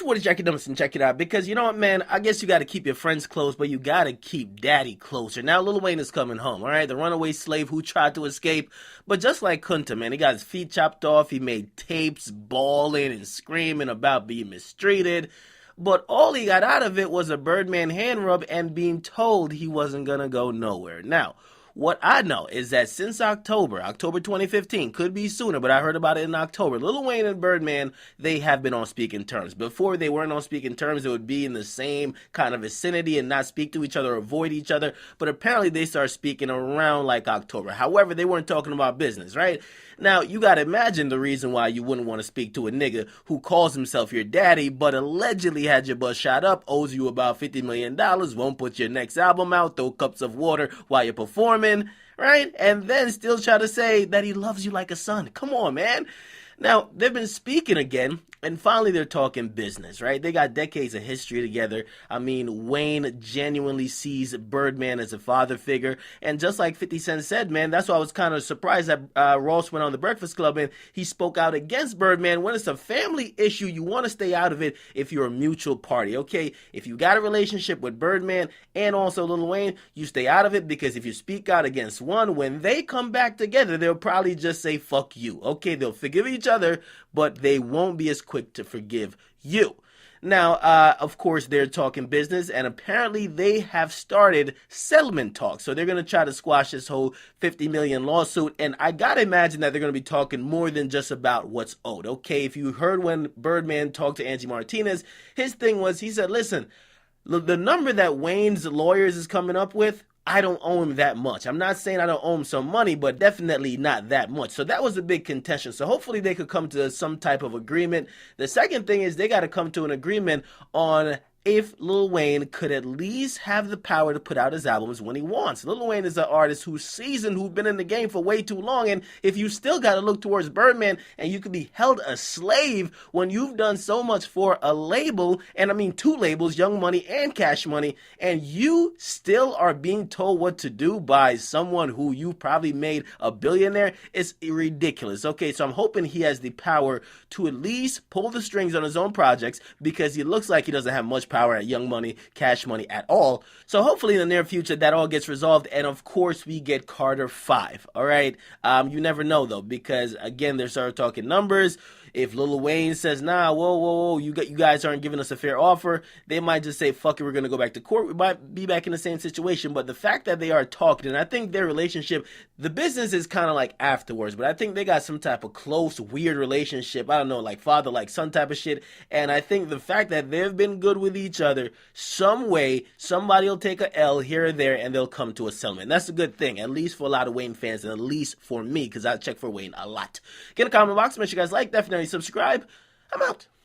you want to check it out and check it out because you know what, man? I guess you got to keep your friends close, but you got to keep daddy closer. Now, Lil Wayne is coming home, all right? The runaway slave who tried to escape, but just like Kunta, man, he got his feet chopped off. He made tapes bawling and screaming about being mistreated. But all he got out of it was a Birdman hand rub and being told he wasn't going to go nowhere. Now, what I know is that since October 2015, could be sooner, but I heard about it in October, Lil Wayne and Birdman, they have been on speaking terms. Before they weren't on speaking terms, it would be in the same kind of vicinity and not speak to each other or avoid each other. But apparently they started speaking around like October. However, they weren't talking about business, right? Now, you gotta imagine the reason why you wouldn't want to speak to a nigga who calls himself your daddy, but allegedly had your butt shot up, owes you about $50 million, won't put your next album out, throw cups of water while you're performing, right? And then still try to say that he loves you like a son. Come on, man. Now, they've been speaking again, and finally they're talking business, right? They got decades of history together. I mean, Wayne genuinely sees Birdman as a father figure. And just like 50 Cent said, man, that's why I was kind of surprised that Ross went on the Breakfast Club and he spoke out against Birdman. When it's a family issue, you want to stay out of it if you're a mutual party, okay? If you got a relationship with Birdman and also Lil Wayne, you stay out of it because if you speak out against one, when they come back together, they'll probably just say, fuck you, okay? They'll forgive each other, but they won't be as quick to forgive you. Now, of course, they're talking business, and apparently they have started settlement talks. So they're going to try to squash this whole $50 million lawsuit, and I got to imagine that they're going to be talking more than just about what's owed. Okay, if you heard when Birdman talked to Angie Martinez, his thing was, he said, listen, the number that Wayne's lawyers is coming up with, I don't owe him that much. I'm not saying I don't owe him some money, but definitely not that much. So that was a big contention. So hopefully they could come to some type of agreement. The second thing is they got to come to an agreement on if Lil Wayne could at least have the power to put out his albums when he wants. Lil Wayne is an artist who's seasoned, who's been in the game for way too long, and if you still got to look towards Birdman and you could be held a slave when you've done so much for a label, and I mean two labels, Young Money and Cash Money, and you still are being told what to do by someone who you probably made a billionaire, it's ridiculous. Okay, so I'm hoping he has the power to at least pull the strings on his own projects because he looks like he doesn't have much power at Young Money, Cash Money at all. So hopefully in the near future that all gets resolved, and of course we get Carter 5. All right, you never know though, because again they started talking numbers. If Lil Wayne says, nah, whoa, you guys aren't giving us a fair offer, they might just say, fuck it, we're going to go back to court. We might be back in the same situation. But the fact that they are talking, and I think their relationship, the business is kind of like afterwards, but I think they got some type of close, weird relationship. I don't know, like father, like son type of shit. And I think the fact that they've been good with each other, some way, somebody will take a L here or there and they'll come to a settlement. That's a good thing, at least for a lot of Wayne fans, and at least for me, because I check for Wayne a lot. Get in the comment box, make sure you guys like, definitely subscribe. I'm out.